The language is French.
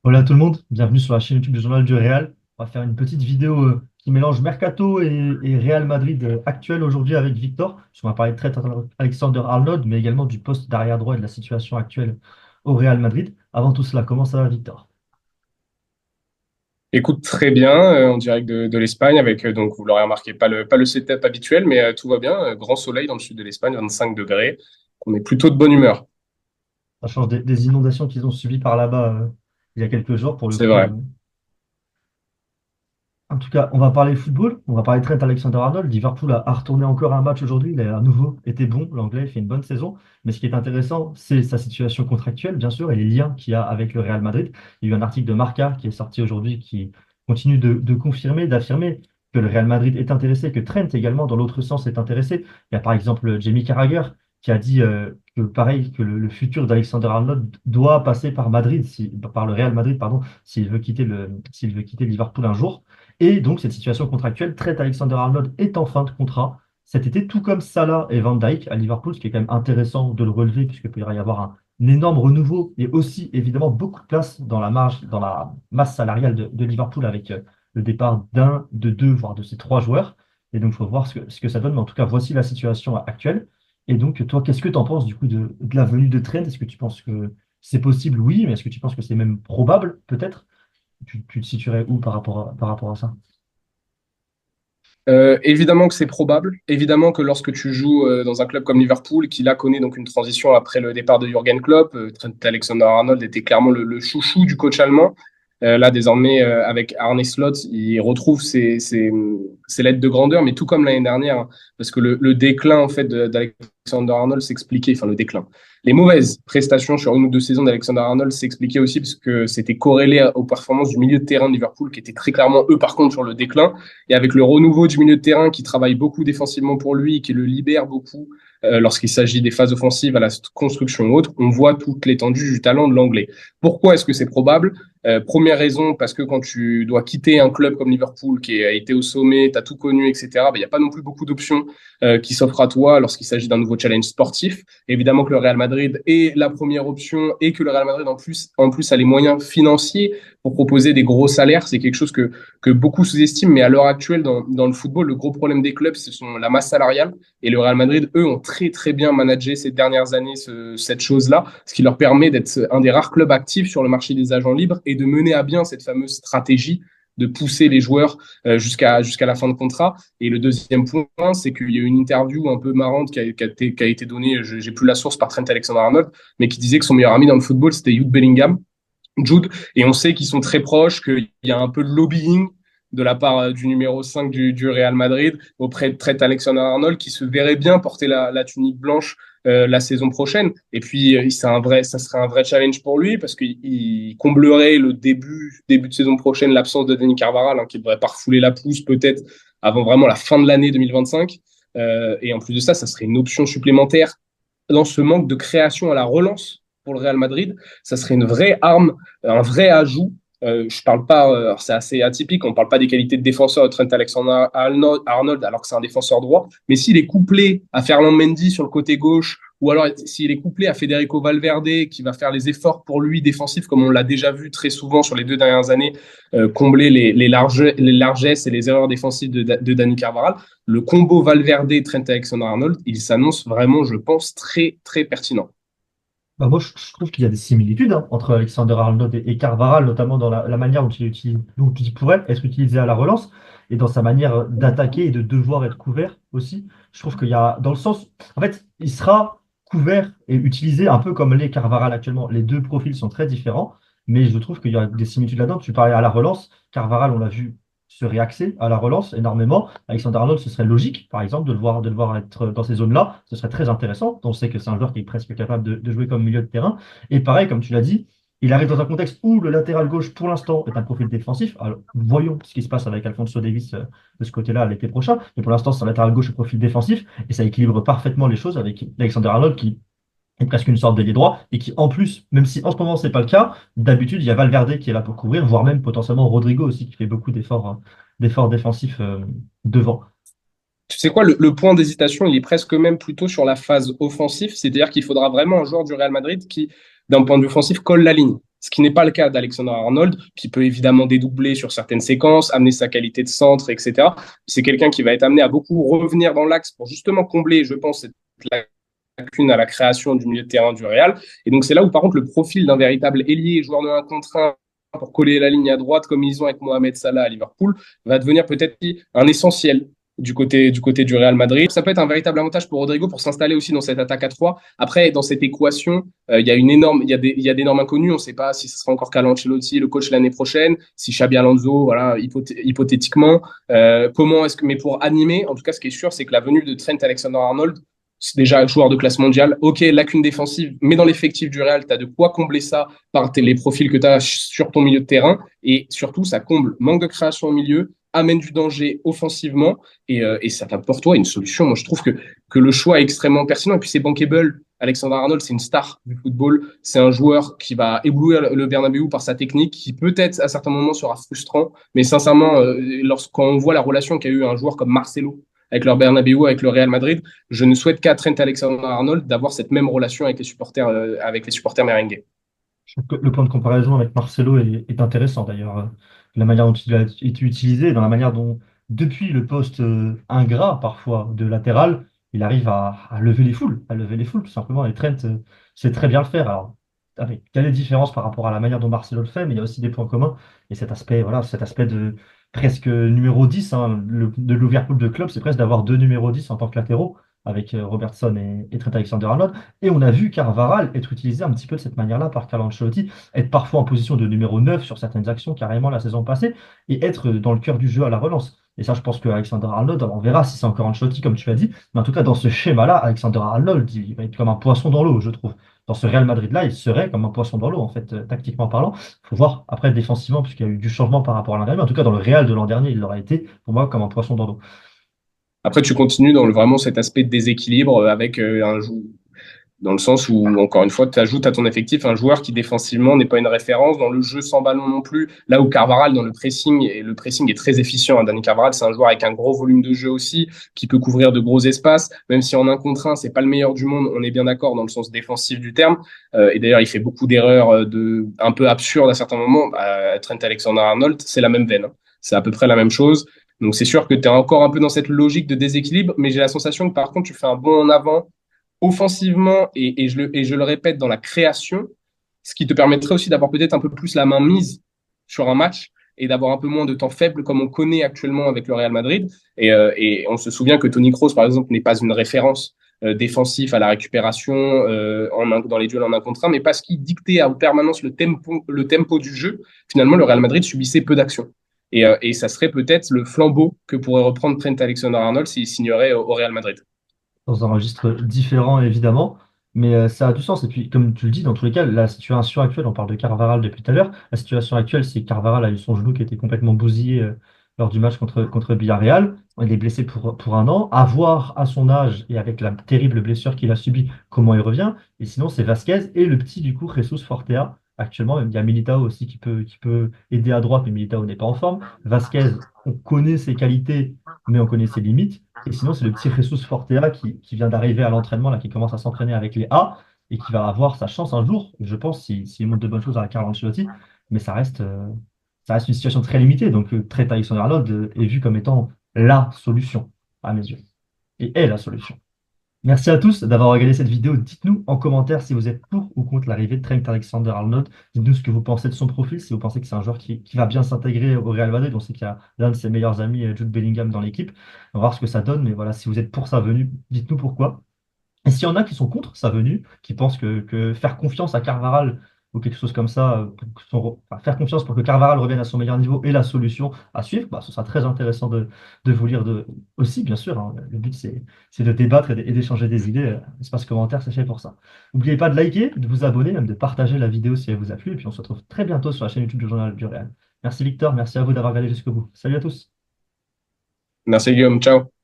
Hola tout le monde, bienvenue sur la chaîne YouTube du Journal du Real. On va faire une petite vidéo qui mélange Mercato et Real Madrid actuel aujourd'hui avec Victor. On va parler de traite Alexander-Arnold, mais également du poste d'arrière droit et de la situation actuelle au Real Madrid. Avant tout cela, comment ça va Victor? Écoute, très bien, en direct de l'Espagne avec, donc vous l'aurez remarqué, pas le setup habituel, mais tout va bien. Grand soleil dans le sud de l'Espagne, 25 degrés. On est plutôt de bonne humeur, Ça change des inondations qu'ils ont subies par là-bas il y a quelques jours pour le c'est coup. vrai. En tout cas, on va parler football, on va parler de Trent Alexander-Arnold. Liverpool a retourné encore un match aujourd'hui, il a à nouveau été bon, l'anglais fait une bonne saison. Mais ce qui est intéressant, c'est sa situation contractuelle, bien sûr, et les liens qu'il y a avec le Real Madrid. Il y a eu un article de Marca qui est sorti aujourd'hui qui continue de confirmer, d'affirmer que le Real Madrid est intéressé, que Trent également, dans l'autre sens, est intéressé. Il y a par exemple Jamie Carragher qui a dit que pareil, que le futur d'Alexander-Arnold doit passer par Madrid, par le Real Madrid, pardon, s'il veut quitter Liverpool un jour. Et donc, cette situation contractuelle, Trent Alexander-Arnold est en fin de contrat cet été, tout comme Salah et Van Dijk à Liverpool, ce qui est quand même intéressant de le relever, puisqu'il peut y avoir un énorme renouveau et aussi, évidemment, beaucoup de place dans la marge, dans la masse salariale de Liverpool avec le départ d'un, de deux, voire de ces trois joueurs. Et donc, il faut voir ce que ça donne. Mais en tout cas, voici la situation actuelle. Et donc, toi, qu'est-ce que tu en penses du coup de la venue de Trent? Est-ce que tu penses que c'est possible? Oui, mais est-ce que tu penses que c'est même probable, peut-être? Tu te situerais où par rapport à ça? Évidemment que c'est probable. Évidemment que lorsque tu joues dans un club comme Liverpool, qui là connaît donc une transition après le départ de Jürgen Klopp, Trent Alexander-Arnold était clairement le chouchou du coach allemand. Là, désormais, avec Arne Slot, il retrouve ses lettres de grandeur, mais tout comme l'année dernière, hein, parce que le déclin en fait d'Alexander-Arnold s'expliquait, enfin le déclin. Les mauvaises prestations sur une ou deux saisons d'Alexander-Arnold s'expliquaient aussi parce que c'était corrélé aux performances du milieu de terrain de Liverpool, qui était très clairement, eux, par contre, sur le déclin. Et avec le renouveau du milieu de terrain qui travaille beaucoup défensivement pour lui, qui le libère beaucoup lorsqu'il s'agit des phases offensives à la construction ou autre, on voit toute l'étendue du talent de l'anglais. Pourquoi est-ce que c'est probable? Première raison, parce que quand tu dois quitter un club comme Liverpool qui a été au sommet, tu as tout connu, etc., il n'y a pas non plus beaucoup d'options qui s'offrent à toi lorsqu'il s'agit d'un nouveau challenge sportif. Évidemment que le Real Madrid est la première option et que le Real Madrid en plus a les moyens financiers pour proposer des gros salaires. C'est quelque chose que beaucoup sous-estiment, mais à l'heure actuelle, dans le football, le gros problème des clubs, ce sont la masse salariale. Et le Real Madrid, eux, ont très, très bien managé ces dernières années cette chose-là, ce qui leur permet d'être un des rares clubs actifs sur le marché des agents libres et de mener à bien cette fameuse stratégie de pousser les joueurs jusqu'à la fin de contrat. Et le deuxième point, c'est qu'il y a eu une interview un peu marrante qui a été donnée, j'ai plus la source, par Trent Alexander-Arnold, mais qui disait que son meilleur ami dans le football, c'était Jude Bellingham, Jude, et on sait qu'ils sont très proches, qu'il y a un peu de lobbying de la part du numéro 5 du Real Madrid auprès de Trent Alexander-Arnold qui se verrait bien porter la tunique blanche la saison prochaine. Et puis, ça serait un vrai challenge pour lui parce qu'il comblerait le début de saison prochaine l'absence de Dani Carvajal, hein, qui devrait pas refouler la pousse peut-être avant vraiment la fin de l'année 2025. Et en plus de ça, ça serait une option supplémentaire dans ce manque de création à la relance pour le Real Madrid. Ça serait une vraie arme, un vrai ajout. Je parle pas, c'est assez atypique, on parle pas des qualités de défenseur de Trent Alexander-Arnold alors que c'est un défenseur droit, mais s'il est couplé à Ferland Mendy sur le côté gauche, ou alors s'il est couplé à Federico Valverde qui va faire les efforts pour lui défensifs comme on l'a déjà vu très souvent sur les 2 dernières années, combler les largesses et les erreurs défensives de Dani Carvajal, le combo Valverde-Trent Alexander-Arnold, il s'annonce vraiment, je pense, très très pertinent. Bah moi, je trouve qu'il y a des similitudes entre Alexander-Arnold et Carvajal, notamment dans la manière dont il pourrait être utilisé à la relance et dans sa manière d'attaquer et de devoir être couvert aussi. Je trouve qu'il y a, dans le sens, en fait, il sera couvert et utilisé un peu comme les Carvajal actuellement. Les deux profils sont très différents, mais je trouve qu'il y a des similitudes là-dedans. Tu parlais à la relance, Carvajal, on l'a vu se réaxer à la relance énormément. Alexander-Arnold, ce serait logique, par exemple, de le voir être dans ces zones-là. Ce serait très intéressant. On sait que c'est un joueur qui est presque capable de jouer comme milieu de terrain. Et pareil, comme tu l'as dit, il arrive dans un contexte où le latéral gauche, pour l'instant, est un profil défensif. Alors, voyons ce qui se passe avec Alphonso Davies de ce côté-là l'été prochain. Mais pour l'instant, c'est un latéral gauche au profil défensif. Et ça équilibre parfaitement les choses avec Alexander-Arnold qui est presque une sorte d'ailier droit et qui, en plus, même si en ce moment, c'est pas le cas, d'habitude, il y a Valverde qui est là pour couvrir, voire même potentiellement Rodrigo aussi qui fait beaucoup d'efforts défensifs devant. Tu sais quoi, le point d'hésitation, il est presque même plutôt sur la phase offensive, c'est-à-dire qu'il faudra vraiment un joueur du Real Madrid qui, d'un point de vue offensif, colle la ligne. ce qui n'est pas le cas d'Alexander Arnold, qui peut évidemment dédoubler sur certaines séquences, amener sa qualité de centre, etc. C'est quelqu'un qui va être amené à beaucoup revenir dans l'axe pour justement combler, je pense, cette lacune à la création du milieu de terrain du Real. Et donc c'est là où par contre le profil d'un véritable ailier, joueur de 1 contre 1 pour coller la ligne à droite comme ils ont avec Mohamed Salah à Liverpool, va devenir peut-être un essentiel du Real Madrid. Ça peut être un véritable avantage pour Rodrigo pour s'installer aussi dans cette attaque à 3. Après, dans cette équation, il y a d'énormes inconnus. On ne sait pas si ce sera encore Carlo Ancelotti, le coach l'année prochaine, si Xabi Alonso, voilà, hypothétiquement. Mais pour animer, en tout cas, ce qui est sûr, c'est que la venue de Trent Alexander-Arnold, c'est déjà joueur de classe mondiale. Ok, lacune défensive, mais dans l'effectif du Real, tu as de quoi combler ça par les profils que tu as sur ton milieu de terrain. Et surtout, ça comble manque de création au milieu, amène du danger offensivement et ça t'apporte toi une solution. Moi, je trouve que le choix est extrêmement pertinent. Et puis, c'est bankable. Alexander Arnold, c'est une star du football. C'est un joueur qui va éblouir le Bernabéu par sa technique, qui peut-être à certains moments sera frustrant. Mais sincèrement, quand on voit la relation qu'a eu un joueur comme Marcelo avec leur Bernabéu, avec le Real Madrid, je ne souhaite qu'à Trent Alexander-Arnold d'avoir cette même relation avec les supporters merengues. Je trouve que le point de comparaison avec Marcelo est intéressant d'ailleurs. La manière dont il a été utilisé, dans la manière dont, depuis le poste ingrat parfois de latéral, il arrive à lever les foules, à lever les foules tout simplement. Et Trent sait très bien le faire. Alors, avec quelle différence par rapport à la manière dont Marcelo le fait, mais il y a aussi des points communs. Et cet aspect, voilà, cet aspect de presque numéro 10 hein, de Liverpool de club, c'est presque d'avoir deux numéros 10 en tant que latéraux, avec Robertson et Trent Alexander-Arnold. Et on a vu Carvaral être utilisé un petit peu de cette manière-là par Carlo Ancelotti, être parfois en position de numéro 9 sur certaines actions carrément la saison passée, et être dans le cœur du jeu à la relance. Et ça, je pense que Alexander-Arnold, on verra si c'est encore Ancelotti, comme tu as dit, mais en tout cas, dans ce schéma-là, Alexander-Arnold, il va être comme un poisson dans l'eau, je trouve. Dans ce Real Madrid-là, il serait comme un poisson dans l'eau, en fait, tactiquement parlant. Il faut voir après défensivement, puisqu'il y a eu du changement par rapport à l'an dernier. Mais en tout cas, dans le Real de l'an dernier, il aurait été, pour moi, comme un poisson dans l'eau. Après, tu continues dans vraiment cet aspect de déséquilibre avec dans le sens où, encore une fois, tu ajoutes à ton effectif un joueur qui défensivement n'est pas une référence, dans le jeu sans ballon non plus, là où Carvaral, dans le pressing, et le pressing est très efficient. Hein. Dani Carvaral, c'est un joueur avec un gros volume de jeu aussi, qui peut couvrir de gros espaces, même si en 1 contre 1, c'est pas le meilleur du monde, on est bien d'accord dans le sens défensif du terme. Et d'ailleurs, il fait beaucoup d'erreurs un peu absurdes à certains moments. Trent Alexander-Arnold, c'est la même veine. Hein. C'est à peu près la même chose. Donc c'est sûr que tu es encore un peu dans cette logique de déséquilibre, mais j'ai la sensation que par contre, tu fais un bond en avant offensivement et je le répète dans la création, ce qui te permettrait aussi d'avoir peut-être un peu plus la main mise sur un match et d'avoir un peu moins de temps faible comme on connaît actuellement avec le Real Madrid. Et on se souvient que Toni Kroos, par exemple, n'est pas une référence défensif à la récupération dans les duels en 1 contre 1, mais parce qu'il dictait en permanence le tempo du jeu, finalement, le Real Madrid subissait peu d'actions. Et ça serait peut-être le flambeau que pourrait reprendre Trent Alexander-Arnold s'il signerait au Real Madrid. Dans un registre différent, évidemment, mais ça a du sens. Et puis, comme tu le dis, dans tous les cas, la situation actuelle, on parle de Carvaral depuis tout à l'heure, la situation actuelle, c'est que Carvaral a eu son genou qui était complètement bousillé lors du match contre Villarreal. Il est blessé pour 1 an. À voir à son âge et avec la terrible blessure qu'il a subie, comment il revient. Et sinon, c'est Vasquez et le petit, du coup, Jesus Fortea. Actuellement, il y a Militao aussi qui peut aider à droite, mais Militao n'est pas en forme. Vasquez, on connaît ses qualités, mais on connaît ses limites. Et sinon, c'est le petit Jesus Fortea qui vient d'arriver à l'entraînement, là, qui commence à s'entraîner avec les A et qui va avoir sa chance un jour, je pense, s'il montre de bonnes choses à la Carlo Ancelotti. Mais ça reste une situation très limitée. Donc, Trent Alexander-Arnold est vu comme étant la solution, à mes yeux. Et est la solution. Merci à tous d'avoir regardé cette vidéo. Dites-nous en commentaire si vous êtes pour ou contre l'arrivée de Trent Alexander-Arnold. Dites-nous ce que vous pensez de son profil, si vous pensez que c'est un joueur qui va bien s'intégrer au Real Madrid. On sait qu'il y a l'un de ses meilleurs amis, Jude Bellingham, dans l'équipe. On va voir ce que ça donne. Mais voilà, si vous êtes pour sa venue, dites-nous pourquoi. Et s'il y en a qui sont contre sa venue, qui pensent que faire confiance à Carvaral ou quelque chose comme ça, enfin, faire confiance pour que Carvaral revienne à son meilleur niveau est la solution à suivre, bah, ce sera très intéressant de vous lire aussi, bien sûr. Hein. Le but, c'est de débattre et d'échanger des idées. Espace commentaire, c'est fait pour ça. N'oubliez pas de liker, de vous abonner, même de partager la vidéo si elle vous a plu. Et puis on se retrouve très bientôt sur la chaîne YouTube du Journal du Real. Merci Victor, merci à vous d'avoir regardé jusqu'au bout. Salut à tous. Merci Guillaume, ciao.